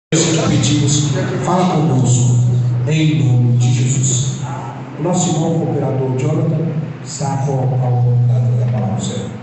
Pedimos, fala conosco, em nome de Jesus. O nosso irmão cooperador Jonathan está com a palavra do Senhor.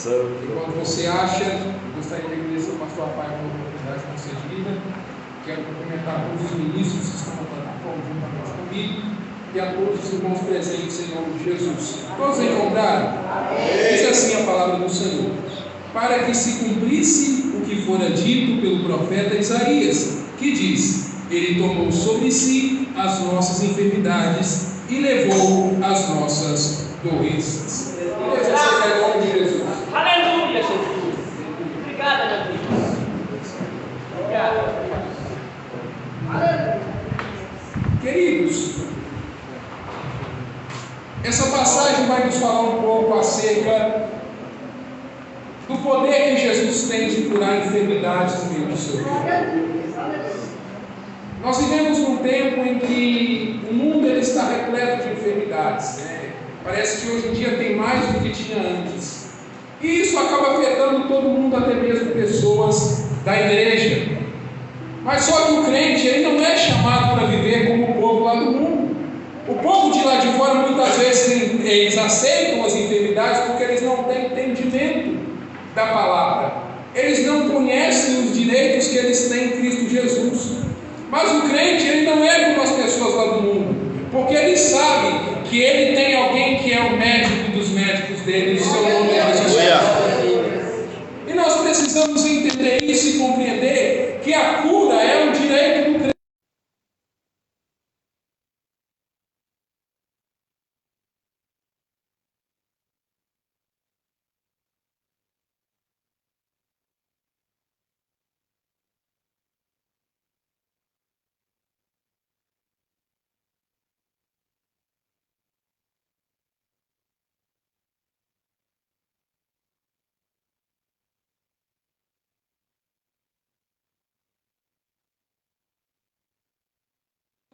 Enquanto você acha, eu gostaria de agradecer ao pastor Rafael pela oportunidade concedida. Quero cumprimentar todos os ministros que estão na plataforma juntamente comigo e a todos os irmãos presentes em nome de Jesus. Todos encontraram? Diz assim a palavra do Senhor: para que se cumprisse o que fora dito pelo profeta Isaías, que diz: ele tomou sobre si as nossas enfermidades e levou as nossas doenças. Deus em nome de Jesus. Aleluia, Jesus. Obrigada, meu Deus. Obrigado. Aleluia. Queridos, essa passagem vai nos falar um pouco acerca do poder que Jesus tem de curar enfermidades no meio do seu povo. Nós vivemos num tempo em que o mundo ele está repleto de enfermidades, né? Parece que hoje em dia tem mais do que tinha antes. E isso acaba afetando todo mundo, até mesmo pessoas da igreja. Mas só que o crente ele não é chamado para viver como o povo lá do mundo. O povo de lá de fora muitas vezes eles aceitam as enfermidades porque eles não têm entendimento da palavra. Eles não conhecem os direitos que eles têm em Cristo Jesus. Mas o crente ele não é como as pessoas lá do mundo, porque ele sabe que ele tem alguém que é o médico dos médicos dele, o seu nome é Jesus. E nós precisamos entender isso e compreender que a cura é um direito do crente.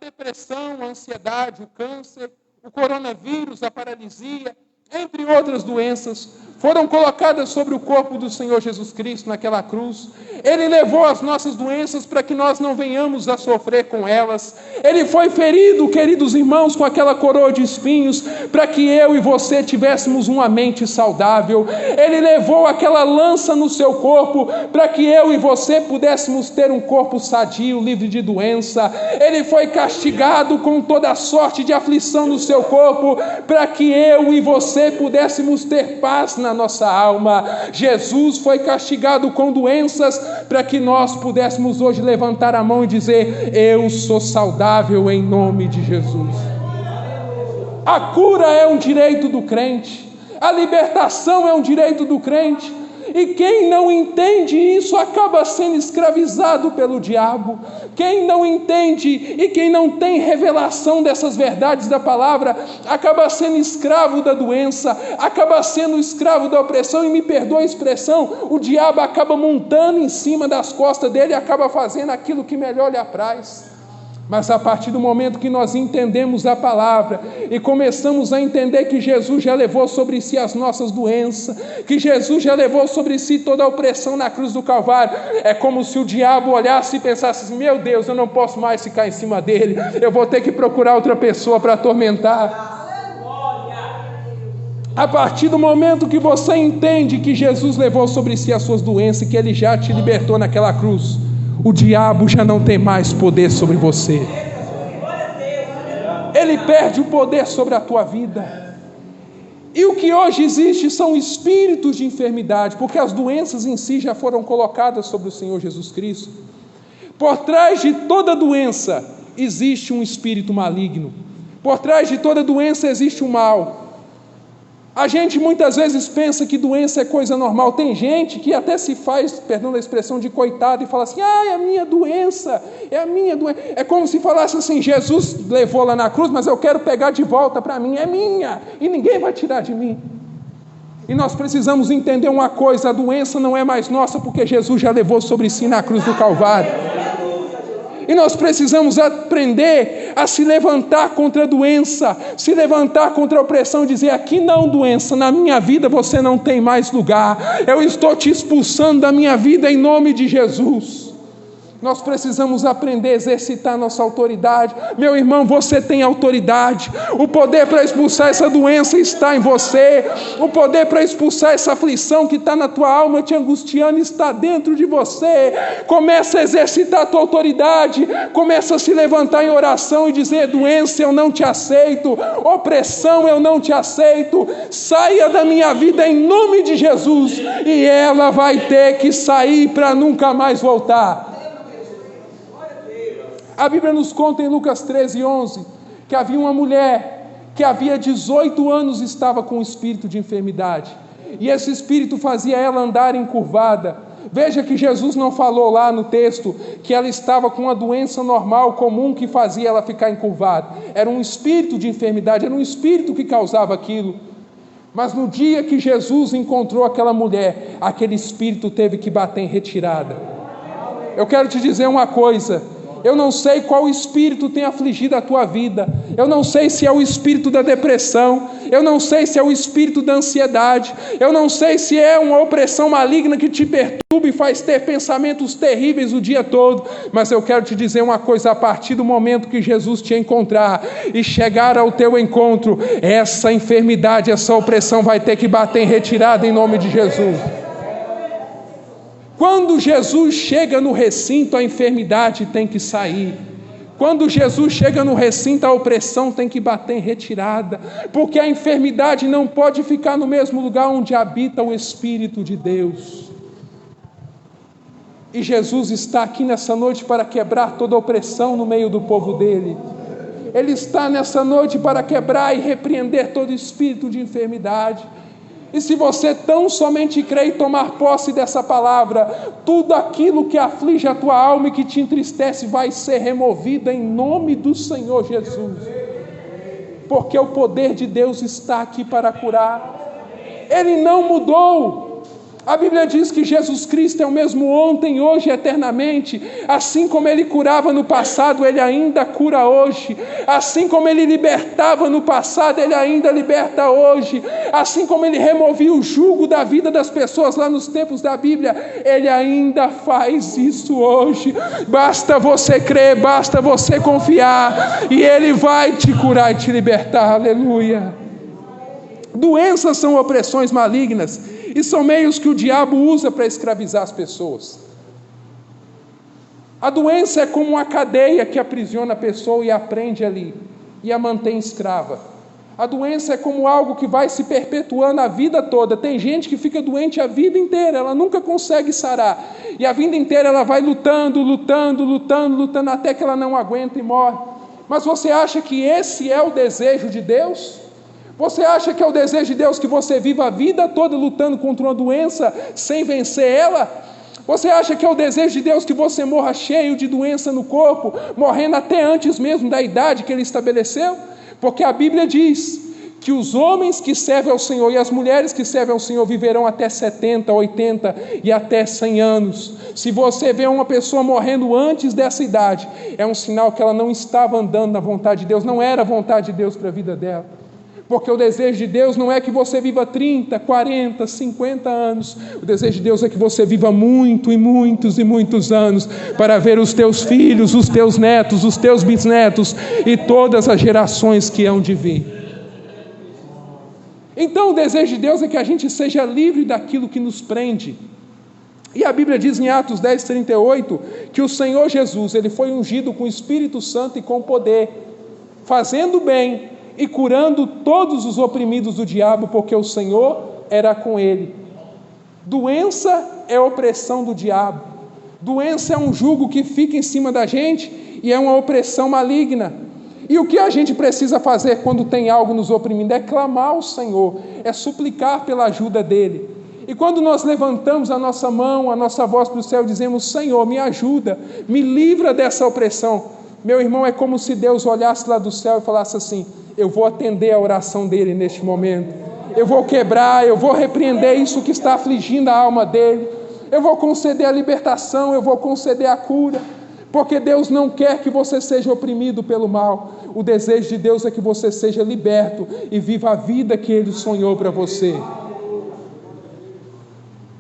A depressão, a ansiedade, o câncer, o coronavírus, a paralisia, entre outras doenças, foram colocadas sobre o corpo do Senhor Jesus Cristo naquela cruz. Ele levou as nossas doenças para que nós não venhamos a sofrer com elas. Ele foi ferido, queridos irmãos, com aquela coroa de espinhos, para que eu e você tivéssemos uma mente saudável. Ele levou aquela lança no seu corpo, para que eu e você pudéssemos ter um corpo sadio, livre de doença. Ele foi castigado com toda a sorte de aflição no seu corpo, para que eu e você pudéssemos ter paz na nossa alma. Jesus foi castigado com doenças, para que nós pudéssemos hoje levantar a mão e dizer: eu sou saudável em nome de Jesus. A cura é um direito do crente, a libertação é um direito do crente, e quem não entende isso acaba sendo escravizado pelo diabo. Quem não entende e quem não tem revelação dessas verdades da palavra acaba sendo escravo da doença, acaba sendo escravo da opressão. E me perdoa a expressão, o diabo acaba montando em cima das costas dele e acaba fazendo aquilo que melhor lhe apraz. Mas a partir do momento que nós entendemos a palavra e começamos a entender que Jesus já levou sobre si as nossas doenças, que Jesus já levou sobre si toda a opressão na cruz do Calvário, é como se o diabo olhasse e pensasse assim: meu Deus, eu não posso mais ficar em cima dele, eu vou ter que procurar outra pessoa para atormentar. A partir do momento que você entende que Jesus levou sobre si as suas doenças e que ele já te libertou naquela cruz, o diabo já não tem mais poder sobre você. ele perde o poder sobre a tua vida. E o que hoje existe são espíritos de enfermidade, porque as doenças em si já foram colocadas sobre o Senhor Jesus Cristo. Por trás de toda doença existe um espírito maligno. Por trás de toda doença existe um mal. A gente muitas vezes pensa que doença é coisa normal. Tem gente que até se faz, perdão a expressão, de coitado e fala assim: é a minha doença, é a minha doença. É como se falasse assim: Jesus levou lá na cruz, mas eu quero pegar de volta para mim, é minha, e ninguém vai tirar de mim. E nós precisamos entender uma coisa: a doença não é mais nossa, porque Jesus já levou sobre si na cruz do Calvário. E nós precisamos aprender a se levantar contra a doença, se levantar contra a opressão, dizer: aqui não, doença, na minha vida você não tem mais lugar, eu estou te expulsando da minha vida em nome de Jesus. Nós precisamos aprender a exercitar nossa autoridade. Meu irmão, você tem autoridade. O poder para expulsar essa doença está em você. O poder para expulsar essa aflição que está na tua alma te angustiando está dentro de você. Começa a exercitar a tua autoridade. Começa a se levantar em oração e dizer: doença, eu não te aceito. Opressão, eu não te aceito. Saia da minha vida em nome de Jesus. E ela vai ter que sair para nunca mais voltar. A Bíblia nos conta em Lucas 13:11, que havia uma mulher que havia 18 anos estava com um espírito de enfermidade, e esse espírito fazia ela andar encurvada. Veja que Jesus não falou lá no texto que ela estava com uma doença normal, comum, que fazia ela ficar encurvada. Era um espírito de enfermidade, era um espírito que causava aquilo. Mas no dia que Jesus encontrou aquela mulher, aquele espírito teve que bater em retirada. Eu quero te dizer uma coisa: eu não sei qual espírito tem afligido a tua vida. Eu não sei se é o espírito da depressão. Eu não sei se é o espírito da ansiedade. Eu não sei se é uma opressão maligna que te perturba e faz ter pensamentos terríveis o dia todo. Mas eu quero te dizer uma coisa: a partir do momento que Jesus te encontrar e chegar ao teu encontro, essa enfermidade, essa opressão vai ter que bater em retirada em nome de Jesus. Quando Jesus chega no recinto, a enfermidade tem que sair. Quando Jesus chega no recinto, a opressão tem que bater em retirada, porque a enfermidade não pode ficar no mesmo lugar onde habita o Espírito de Deus. E Jesus está aqui nessa noite para quebrar toda opressão no meio do povo dele. Ele está nessa noite para quebrar e repreender todo espírito de enfermidade. E se você tão somente crê e tomar posse dessa palavra, tudo aquilo que aflige a tua alma e que te entristece vai ser removido em nome do Senhor Jesus. Porque o poder de Deus está aqui para curar. Ele não mudou. A Bíblia diz que Jesus Cristo é o mesmo ontem, hoje e eternamente. Assim como Ele curava no passado, Ele ainda cura hoje. Assim como Ele libertava no passado, Ele ainda liberta hoje. Assim como Ele removia o jugo da vida das pessoas lá nos tempos da Bíblia, Ele ainda faz isso hoje. Basta você crer, basta você confiar, e Ele vai te curar e te libertar. Aleluia. Doenças são opressões malignas e são meios que o diabo usa para escravizar as pessoas. A doença é como uma cadeia que aprisiona a pessoa e a prende ali e a mantém escrava. A doença é como algo que vai se perpetuando a vida toda. Tem gente que fica doente a vida inteira, ela nunca consegue sarar, e a vida inteira ela vai lutando até que ela não aguenta e morre. Mas você acha que esse é o desejo de Deus? Você acha que é o desejo de Deus que você viva a vida toda lutando contra uma doença sem vencer ela? Você acha que é o desejo de Deus que você morra cheio de doença no corpo, morrendo até antes mesmo da idade que Ele estabeleceu? Porque a Bíblia diz que os homens que servem ao Senhor e as mulheres que servem ao Senhor viverão até 70, 80 e até 100 anos. Se você vê uma pessoa morrendo antes dessa idade, é um sinal que ela não estava andando na vontade de Deus, não era a vontade de Deus para a vida dela. Porque o desejo de Deus não é que você viva 30, 40, 50 anos. O desejo de Deus é que você viva muito e muitos e muitos anos para ver os teus filhos, os teus netos, os teus bisnetos e todas as gerações que hão de vir. Então o desejo de Deus é que a gente seja livre daquilo que nos prende. E a Bíblia diz em Atos 10:38 que o Senhor Jesus, Ele foi ungido com o Espírito Santo e com poder. fazendo bem e curando todos os oprimidos do diabo, porque o Senhor era com ele. Doença é opressão do diabo. Doença é um jugo que fica em cima da gente e é uma opressão maligna. E o que a gente precisa fazer quando tem algo nos oprimindo? É clamar ao Senhor, é suplicar pela ajuda dele. E quando nós levantamos a nossa mão, a nossa voz para o céu, dizemos: Senhor, me ajuda, me livra dessa opressão. Meu irmão, é como se Deus olhasse lá do céu e falasse assim: eu vou atender a oração dele neste momento. Eu vou quebrar, eu vou repreender isso que está afligindo a alma dele. Eu vou conceder a libertação, eu vou conceder a cura. Porque Deus não quer que você seja oprimido pelo mal. O desejo de Deus é que você seja liberto e viva a vida que Ele sonhou para você.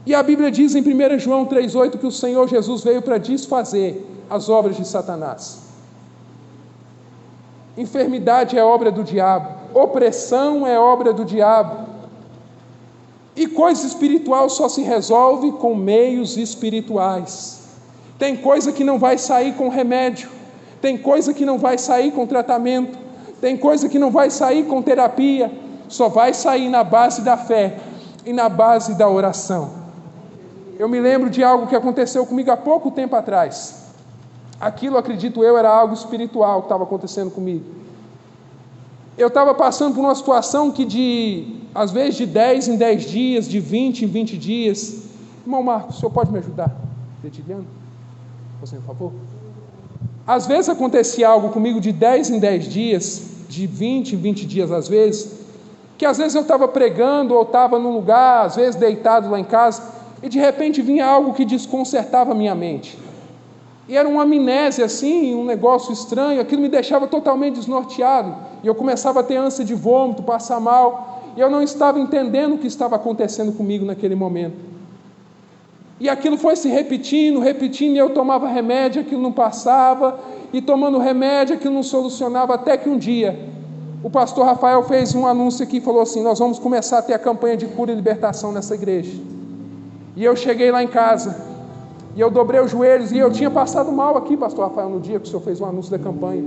E a Bíblia diz em 1 João 3,8 que o Senhor Jesus veio para desfazer as obras de Satanás. Enfermidade é obra do diabo, opressão é obra do diabo. E coisa espiritual só se resolve com meios espirituais. Tem coisa que não vai sair com remédio, tem coisa que não vai sair com tratamento, tem coisa que não vai sair com terapia, só vai sair na base da fé e na base da oração. Eu me lembro de algo que aconteceu comigo há pouco tempo atrás. Aquilo, acredito eu, era algo espiritual que estava acontecendo comigo. Eu estava passando por uma situação que às vezes de 10 em 10 dias, de 20 em 20 dias. Irmão Marcos, o senhor pode me ajudar? Dedilhando? Fazendo um favor? Às vezes acontecia algo comigo de 10 em 10 dias, de 20 em 20 dias às vezes, que às vezes eu estava pregando ou estava num lugar, às vezes deitado lá em casa, e de repente vinha algo que desconcertava a minha mente. E era uma amnésia assim, um negócio estranho, aquilo me deixava totalmente desnorteado, e eu começava a ter ânsia de vômito, passar mal, e eu não estava entendendo o que estava acontecendo comigo naquele momento. E aquilo foi se repetindo, e eu tomava remédio, aquilo não passava, e tomando remédio, aquilo não solucionava, até que um dia, o pastor Rafael fez um anúncio aqui e falou assim: nós vamos começar a ter a campanha de cura e libertação nessa igreja. E eu cheguei lá em casa, e eu dobrei os joelhos, e eu tinha passado mal aqui, pastor Rafael, no dia que o senhor fez o anúncio da campanha.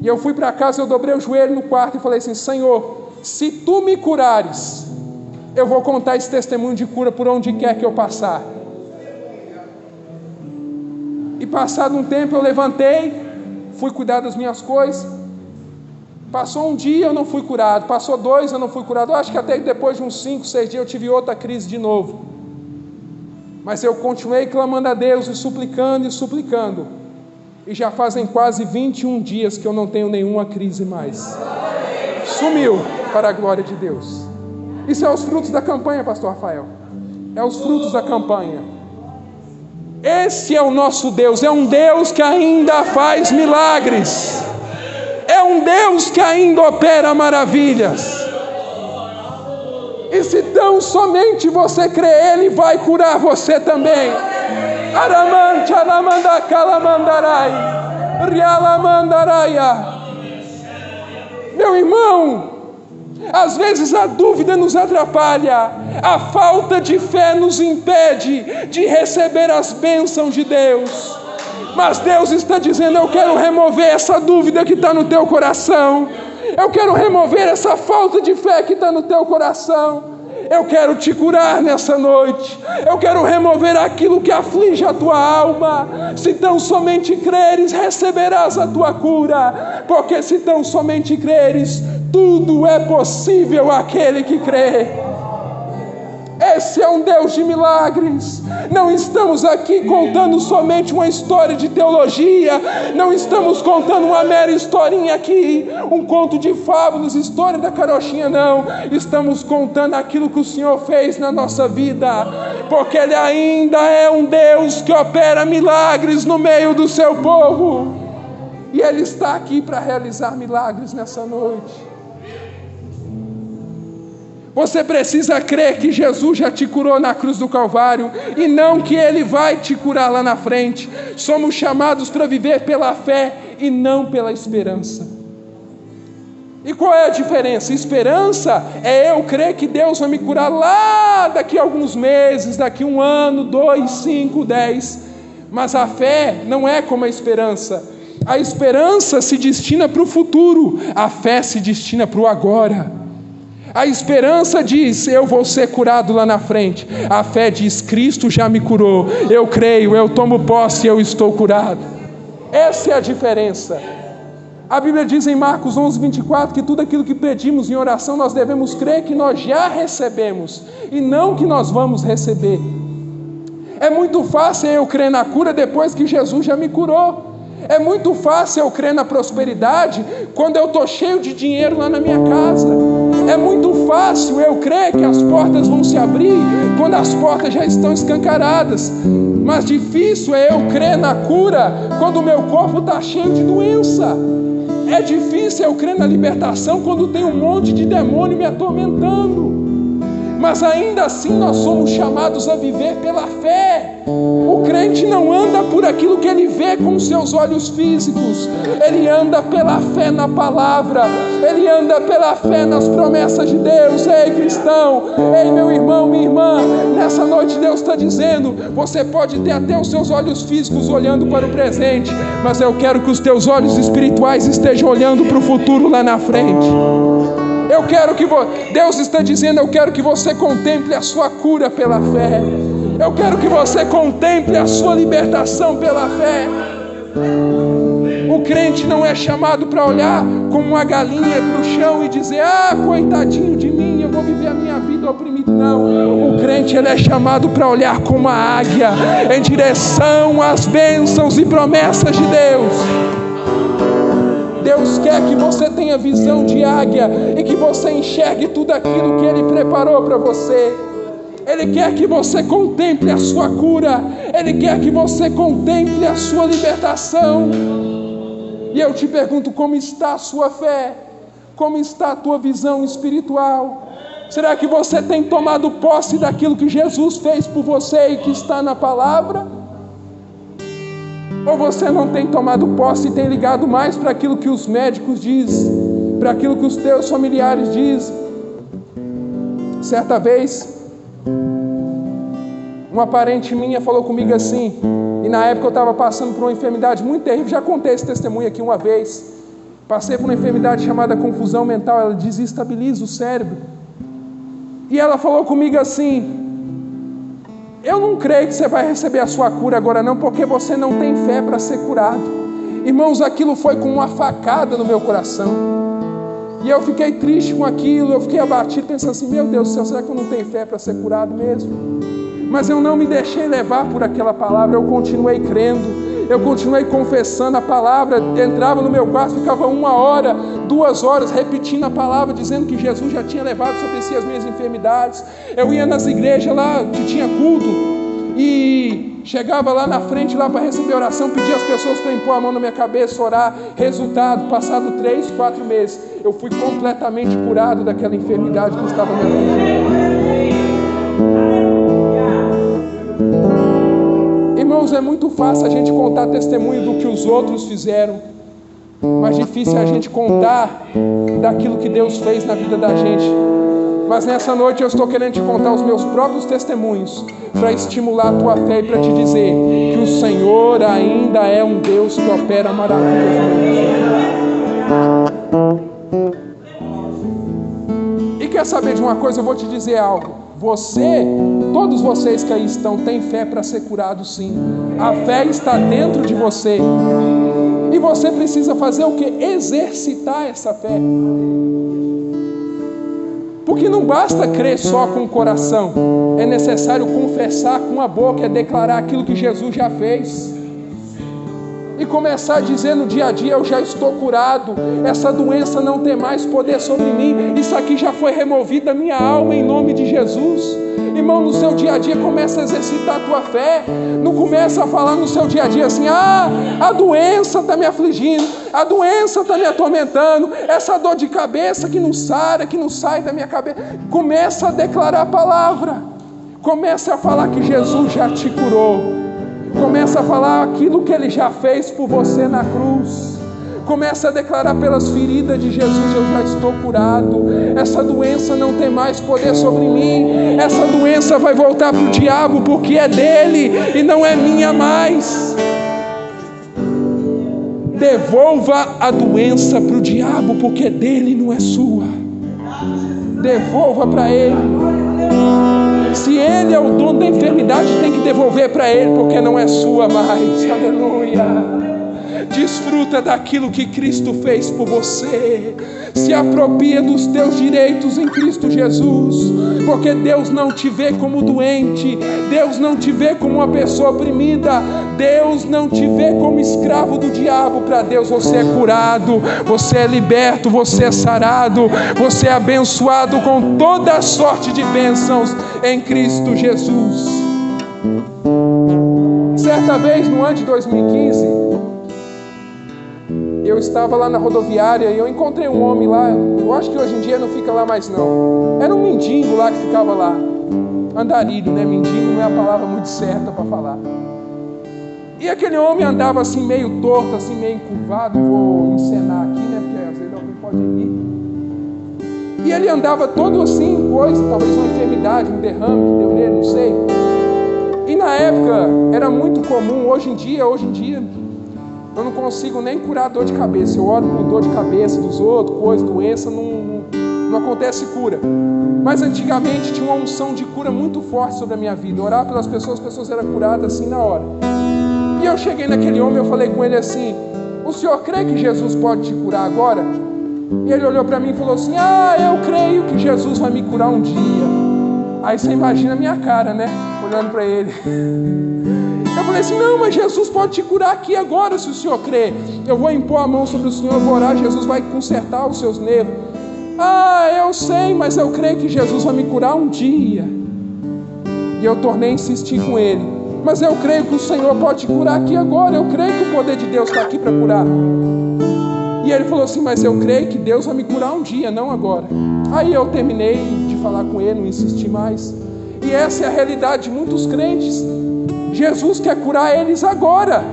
E eu fui para casa, eu dobrei o joelho no quarto e falei assim: Senhor, se tu me curares, eu vou contar esse testemunho de cura por onde quer que eu passar. E passado um tempo eu levantei, fui cuidar das minhas coisas. Passou um dia, eu não fui curado. Passou 2, eu não fui curado. Eu acho que até depois de uns 5, 6 dias eu tive outra crise de novo. Mas eu continuei clamando a Deus e suplicando. E já fazem quase 21 dias que eu não tenho nenhuma crise mais. Sumiu, para a glória de Deus. Isso é os frutos da campanha, pastor Rafael. É os frutos da campanha. Esse é o nosso Deus. É um Deus que ainda faz milagres. É um Deus que ainda opera maravilhas. E se tão somente você crer, Ele vai curar você também. Aramante, aramanda, calamandarai, rialamandaraia. Meu irmão, às vezes a dúvida nos atrapalha, a falta de fé nos impede de receber as bênçãos de Deus. Mas Deus está dizendo: eu quero remover essa dúvida que está no teu coração. Eu quero remover essa falta de fé que está no teu coração. Eu quero te curar nessa noite. Eu quero remover aquilo que aflige a tua alma. Se tão somente creres, receberás a tua cura. Porque se tão somente creres, tudo é possível àquele que crê. Esse é um Deus de milagres. Não estamos aqui contando somente uma história de teologia. Não estamos contando uma mera historinha aqui, um conto de fábulas, história da carochinha, não. Estamos contando aquilo que o Senhor fez na nossa vida, porque Ele ainda é um Deus que opera milagres no meio do seu povo. E Ele está aqui para realizar milagres nessa noite. Você precisa crer que Jesus já te curou na cruz do Calvário e não que Ele vai te curar lá na frente. Somos chamados para viver pela fé e não pela esperança. E qual é a diferença? Esperança é eu crer que Deus vai me curar lá daqui a alguns meses, daqui 1 ano, 2, 5, 10. Mas a fé não é como a esperança. A esperança se destina para o futuro, a fé se destina para o agora. A esperança diz, eu vou ser curado lá na frente. A fé diz, Cristo já me curou. Eu creio, eu tomo posse, eu estou curado. Essa é a diferença. A Bíblia diz em Marcos 11:24 que tudo aquilo que pedimos em oração nós devemos crer que nós já recebemos e não que nós vamos receber. É muito fácil eu crer na cura depois que Jesus já me curou. É muito fácil eu crer na prosperidade quando eu estou cheio de dinheiro lá na minha casa. É muito fácil eu crer que as portas vão se abrir quando as portas já estão escancaradas. Mas difícil é eu crer na cura quando o meu corpo está cheio de doença. É difícil eu crer na libertação quando tem um monte de demônio me atormentando. Mas ainda assim nós somos chamados a viver pela fé. O crente não anda por aquilo que ele vê com seus olhos físicos. Ele anda pela fé na palavra. Ele anda pela fé nas promessas de Deus. Ei, cristão, ei, meu irmão, minha irmã, nessa noite Deus está dizendo, você pode ter até os seus olhos físicos olhando para o presente, mas eu quero que os teus olhos espirituais estejam olhando para o futuro lá na frente. Eu quero que Deus está dizendo, eu quero que você contemple a sua cura pela fé. Eu quero que você contemple a sua libertação pela fé. O crente não é chamado para olhar como uma galinha para o chão e dizer, coitadinho de mim, eu vou viver a minha vida oprimido. Não, o crente ele é chamado para olhar como a águia em direção às bênçãos e promessas de Deus. Deus quer que você tenha visão de águia e que você enxergue tudo aquilo que Ele preparou para você. Ele quer que você contemple a sua cura. Ele quer que você contemple a sua libertação. E eu te pergunto, como está a sua fé? Como está a tua visão espiritual? Será que você tem tomado posse daquilo que Jesus fez por você e que está na palavra? Ou você não tem tomado posse e tem ligado mais para aquilo que os médicos dizem, para aquilo que os teus familiares dizem? Certa vez, uma parente minha falou comigo assim, e na época eu estava passando por uma enfermidade muito terrível, já contei esse testemunho aqui uma vez, passei por uma enfermidade chamada confusão mental, ela desestabiliza o cérebro, e ela falou comigo assim, eu não creio que você vai receber a sua cura agora não, porque você não tem fé para ser curado. Irmãos, aquilo foi como uma facada no meu coração. E eu fiquei triste com aquilo, eu fiquei abatido, pensando assim, meu Deus do céu, será que eu não tenho fé para ser curado mesmo? Mas eu não me deixei levar por aquela palavra, eu continuei crendo, eu continuei confessando a palavra, entrava no meu quarto, ficava 1 hora, 2 horas, repetindo a palavra, dizendo que Jesus já tinha levado sobre si as minhas enfermidades. Eu ia nas igrejas lá, que tinha culto, e chegava lá na frente, lá para receber oração, pedia às pessoas para impor a mão na minha cabeça, orar. Resultado, passado 3, 4 meses, eu fui completamente curado daquela enfermidade que estava me afligindo. Irmãos, é muito fácil a gente contar testemunho do que os outros fizeram, mas difícil é a gente contar daquilo que Deus fez na vida da gente. Mas nessa noite eu estou querendo te contar os meus próprios testemunhos para estimular a tua fé e para te dizer que o Senhor ainda é um Deus que opera maravilhas. E quer saber de uma coisa? Eu vou te dizer algo. Todos vocês que aí estão, têm fé para ser curado, sim. A fé está dentro de você. E você precisa fazer o quê? Exercitar essa fé. Porque não basta crer só com o coração. É necessário confessar com a boca, é declarar aquilo que Jesus já fez. E começar a dizer no dia a dia, eu já estou curado, essa doença não tem mais poder sobre mim, isso aqui já foi removido da minha alma em nome de Jesus. Irmão, no seu dia a dia começa a exercitar a tua fé, não começa a falar no seu dia a dia assim, a doença está me afligindo, a doença está me atormentando, essa dor de cabeça que não sai da minha cabeça. Começa a declarar a palavra, começa a falar que Jesus já te curou. Começa a falar aquilo que Ele já fez por você na cruz. Começa a declarar pelas feridas de Jesus, eu já estou curado. Essa doença não tem mais poder sobre mim. Essa doença vai voltar para o diabo porque é dele e não é minha mais. Devolva a doença para o diabo, porque dele não é sua. Devolva para ele. Se ele é o dono da enfermidade, tem que devolver para ele, porque não é sua mais. Aleluia. Desfruta daquilo que Cristo fez por você. Se apropria dos teus direitos em Cristo Jesus, porque Deus não te vê como doente, Deus não te vê como uma pessoa oprimida, Deus não te vê como escravo do diabo. Para Deus você é curado, você é liberto, você é sarado, você é abençoado com toda sorte de bênçãos em Cristo Jesus. Certa vez, no ano de 2015, eu estava lá na rodoviária e eu encontrei um homem lá. Eu acho que hoje em dia não fica lá mais não. Era um mendigo lá que ficava lá. Andarilho, né? Mendigo não é a palavra muito certa para falar. E aquele homem andava assim meio torto, assim meio encurvado. Vou encenar aqui, né? Porque às vezes alguém pode rir. E ele andava todo assim, coisa, talvez uma enfermidade, um derrame que deu nele, não sei. E na época era muito comum. Hoje em dia eu não consigo nem curar dor de cabeça. Eu oro por dor de cabeça dos outros, coisa, doença, não acontece cura. Mas antigamente tinha uma unção de cura muito forte sobre a minha vida. Eu orava pelas pessoas, as pessoas eram curadas assim na hora. E eu cheguei naquele homem, eu falei com ele assim: o senhor crê que Jesus pode te curar agora? E ele olhou para mim e falou assim: eu creio que Jesus vai me curar um dia. Aí você imagina a minha cara, né? Olhando para ele. Eu falei assim: não, mas Jesus pode te curar aqui agora, se o senhor crê. Eu vou impor a mão sobre o senhor, eu vou orar, Jesus vai consertar os seus nervos. Eu sei, mas eu creio que Jesus vai me curar um dia. E eu tornei a insistir com ele: mas eu creio que o Senhor pode te curar aqui agora. Eu creio que o poder de Deus está aqui para curar. E ele falou assim: mas eu creio que Deus vai me curar um dia, não agora. Aí eu terminei de falar com ele, não insisti mais. E essa é a realidade de muitos crentes. Jesus quer curar eles agora,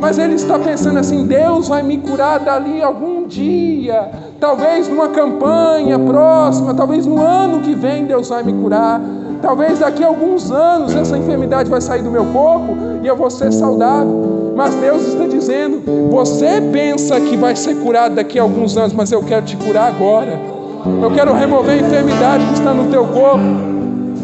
mas ele está pensando assim: Deus vai me curar dali algum dia, talvez numa campanha próxima, talvez no ano que vem Deus vai me curar, talvez daqui a alguns anos essa enfermidade vai sair do meu corpo e eu vou ser saudável. Mas Deus está dizendo: você pensa que vai ser curado daqui a alguns anos, mas eu quero te curar agora. Eu quero remover a enfermidade que está no teu corpo.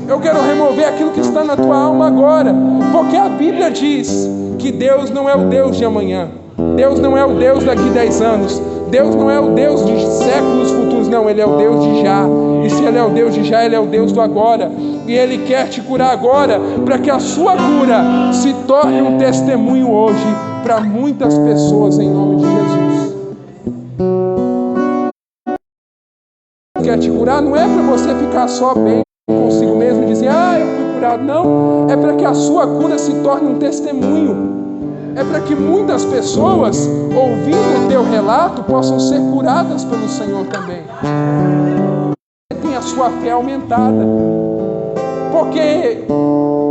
Eu quero remover aquilo que está na tua alma agora. Porque a Bíblia diz que Deus não é o Deus de amanhã. Deus não é o Deus daqui 10 anos. Deus não é o Deus de séculos futuros. Não, Ele é o Deus de já. E se Ele é o Deus de já, Ele é o Deus do agora. E Ele quer te curar agora, para que a sua cura se torne um testemunho hoje para muitas pessoas, em nome de Jesus. Quer te curar não é para você ficar só bem consigo mesmo e dizer: eu fui curado. Não, é para que a sua cura se torne um testemunho. É para que muitas pessoas, ouvindo o teu relato, possam ser curadas pelo Senhor também. Tem a sua fé aumentada. Porque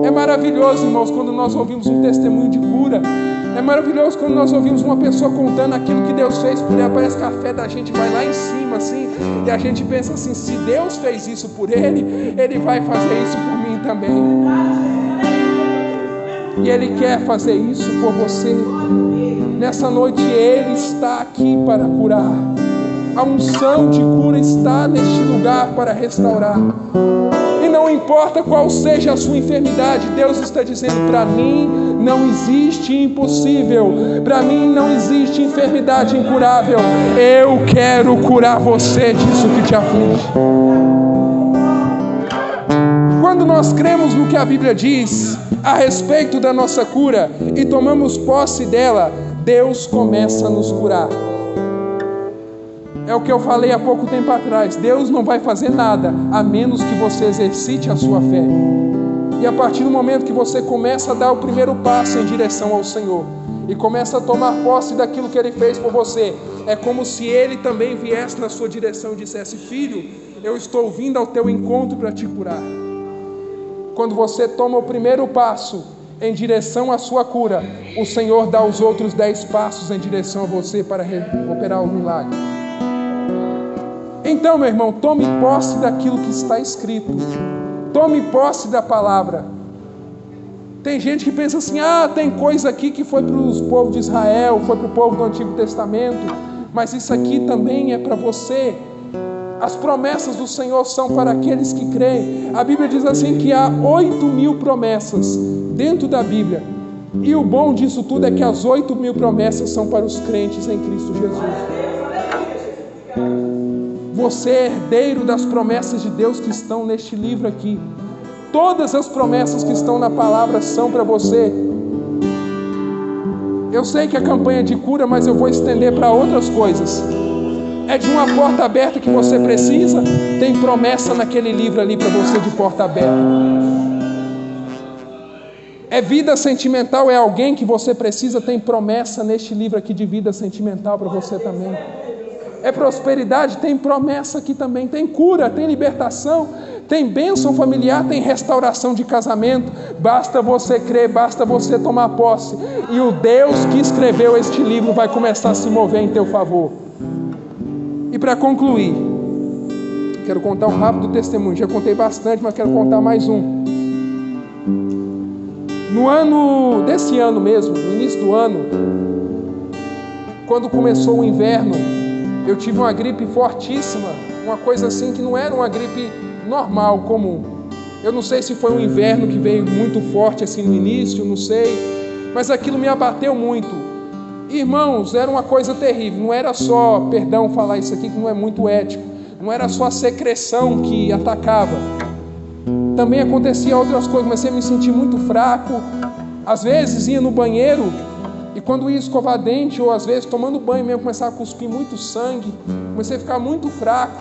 é maravilhoso, irmãos, quando nós ouvimos um testemunho de cura. É maravilhoso quando nós ouvimos uma pessoa contando aquilo que Deus fez por ela. Parece que a fé da gente vai lá em cima, assim, e a gente pensa assim: se Deus fez isso por ele, Ele vai fazer isso por mim também. E Ele quer fazer isso por você. Nessa noite Ele está aqui para curar. A unção de cura está neste lugar para restaurar. E não importa qual seja a sua enfermidade, Deus está dizendo: para mim não existe impossível, para mim não existe enfermidade incurável. Eu quero curar você disso que te aflige. Quando nós cremos no que a Bíblia diz a respeito da nossa cura e tomamos posse dela, Deus começa a nos curar. É o que eu falei há pouco tempo atrás: Deus não vai fazer nada a menos que você exercite a sua fé. E a partir do momento que você começa a dar o primeiro passo em direção ao Senhor e começa a tomar posse daquilo que Ele fez por você, é como se Ele também viesse na sua direção e dissesse: filho, eu estou vindo ao teu encontro para te curar. Quando você toma o primeiro passo em direção à sua cura, o Senhor dá os outros 10 passos em direção a você para operar o milagre. Então, meu irmão, tome posse daquilo que está escrito. Tome posse da palavra. Tem gente que pensa assim, tem coisa aqui que foi para os povos de Israel, foi para o povo do Antigo Testamento, mas isso aqui também é para você. As promessas do Senhor são para aqueles que creem. A Bíblia diz assim que há 8.000 promessas dentro da Bíblia. E o bom disso tudo é que as 8.000 promessas são para os crentes em Cristo Jesus. Você é herdeiro das promessas de Deus que estão neste livro aqui. Todas as promessas que estão na palavra são para você. Eu sei que a campanha de cura, mas eu vou estender para outras coisas. É de uma porta aberta que você precisa? Tem promessa naquele livro ali para você de porta aberta. É vida sentimental, é alguém que você precisa? Tem promessa neste livro aqui de vida sentimental para você também. É prosperidade? Tem promessa aqui também. Tem cura, tem libertação, tem bênção familiar, tem restauração de casamento. Basta você crer, basta você tomar posse. E o Deus que escreveu este livro vai começar a se mover em teu favor. E para concluir, quero contar um rápido testemunho. Já contei bastante, mas quero contar mais um. Desse ano mesmo, no início do ano, quando começou o inverno, eu tive uma gripe fortíssima, uma coisa assim que não era uma gripe normal, comum. Eu não sei se foi um inverno que veio muito forte assim no início, não sei, mas aquilo me abateu muito. Irmãos, era uma coisa terrível, não era só, perdão falar isso aqui que não é muito ético, não era só a secreção que atacava. Também acontecia outras coisas, comecei a me sentir muito fraco. Às vezes ia no banheiro e quando ia escovar dente, ou às vezes tomando banho mesmo, começava a cuspir muito sangue, comecei a ficar muito fraco.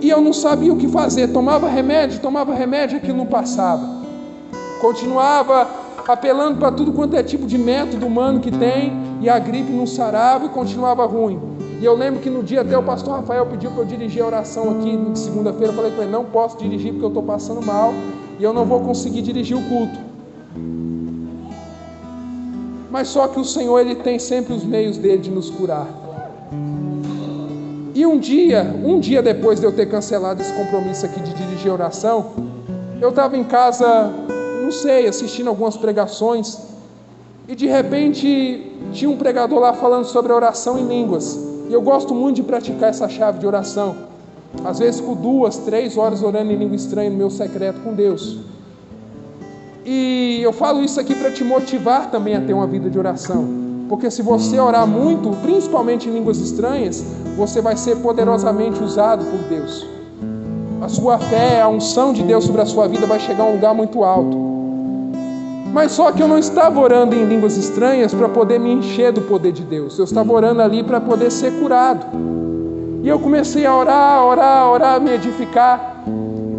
E eu não sabia o que fazer, tomava remédio, aquilo não passava. Continuava apelando para tudo quanto é tipo de método humano que tem, e a gripe não sarava e continuava ruim. E eu lembro que no dia até o pastor Rafael pediu para eu dirigir a oração aqui de segunda-feira. Eu falei para ele, não posso dirigir porque eu estou passando mal e eu não vou conseguir dirigir o culto. Mas só que o Senhor, Ele tem sempre os meios dele de nos curar. E um dia depois de eu ter cancelado esse compromisso aqui de dirigir a oração, eu estava em casa, não sei, assistindo algumas pregações, e de repente tinha um pregador lá falando sobre a oração em línguas. E eu gosto muito de praticar essa chave de oração. Às vezes com 2, 3 horas orando em língua estranha no meu secreto com Deus. E eu falo isso aqui para te motivar também a ter uma vida de oração. Porque se você orar muito, principalmente em línguas estranhas, você vai ser poderosamente usado por Deus. A sua fé, a unção de Deus sobre a sua vida vai chegar a um lugar muito alto. Mas só que eu não estava orando em línguas estranhas para poder me encher do poder de Deus. Eu estava orando ali para poder ser curado. E eu comecei a orar, me edificar.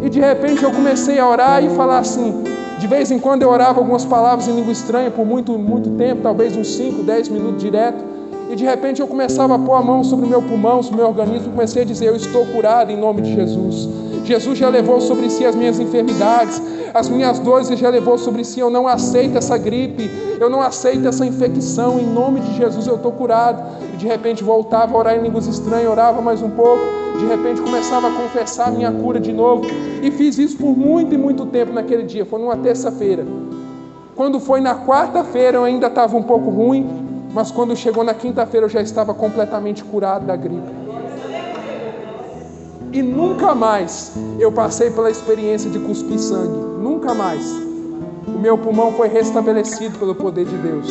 E de repente eu comecei a orar e falar assim. De vez em quando eu orava algumas palavras em língua estranha por muito tempo, talvez uns 5, 10 minutos direto. E de repente eu começava a pôr a mão sobre o meu pulmão, sobre o meu organismo, e comecei a dizer, eu estou curado em nome de Jesus. Jesus já levou sobre si as minhas enfermidades, as minhas dores Ele já levou sobre si. Eu não aceito essa gripe, eu não aceito essa infecção, em nome de Jesus eu estou curado. E de repente voltava a orar em línguas estranhas, orava mais um pouco, de repente começava a confessar a minha cura de novo. E fiz isso por muito e muito tempo naquele dia, foi numa terça-feira. Quando foi na quarta-feira eu ainda estava um pouco ruim, mas quando chegou na quinta-feira eu já estava completamente curado da gripe. E nunca mais eu passei pela experiência de cuspir sangue. Nunca mais. O meu pulmão foi restabelecido pelo poder de Deus.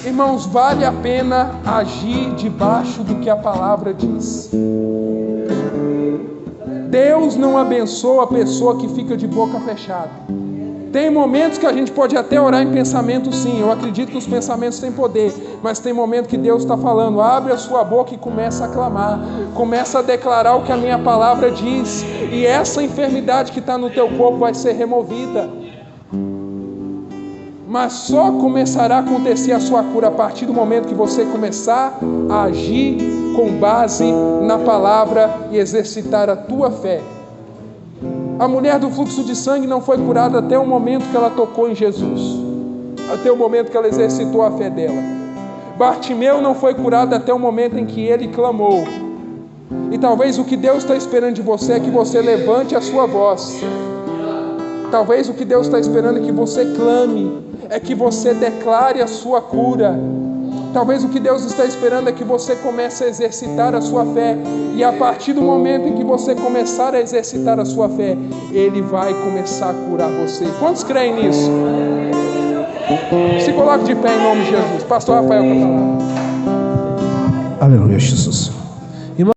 Irmãos, vale a pena agir debaixo do que a palavra diz. Deus não abençoa a pessoa que fica de boca fechada. Tem momentos que a gente pode até orar em pensamento, sim. Eu acredito que os pensamentos têm poder. Mas tem momento que Deus está falando, abre a sua boca e começa a clamar. Começa a declarar o que a minha palavra diz. E essa enfermidade que está no teu corpo vai ser removida. Mas só começará a acontecer a sua cura a partir do momento que você começar a agir com base na palavra e exercitar a tua fé. A mulher do fluxo de sangue não foi curada até o momento que ela tocou em Jesus, até o momento que ela exercitou a fé dela. Bartimeu não foi curado até o momento em que ele clamou. E talvez o que Deus está esperando de você é que você levante a sua voz. Talvez o que Deus está esperando é que você clame, é que você declare a sua cura. Talvez o que Deus está esperando é que você comece a exercitar a sua fé. E a partir do momento em que você começar a exercitar a sua fé, Ele vai começar a curar você. Quantos creem nisso? Se coloque de pé em nome de Jesus. Pastor Rafael, aleluia, Jesus.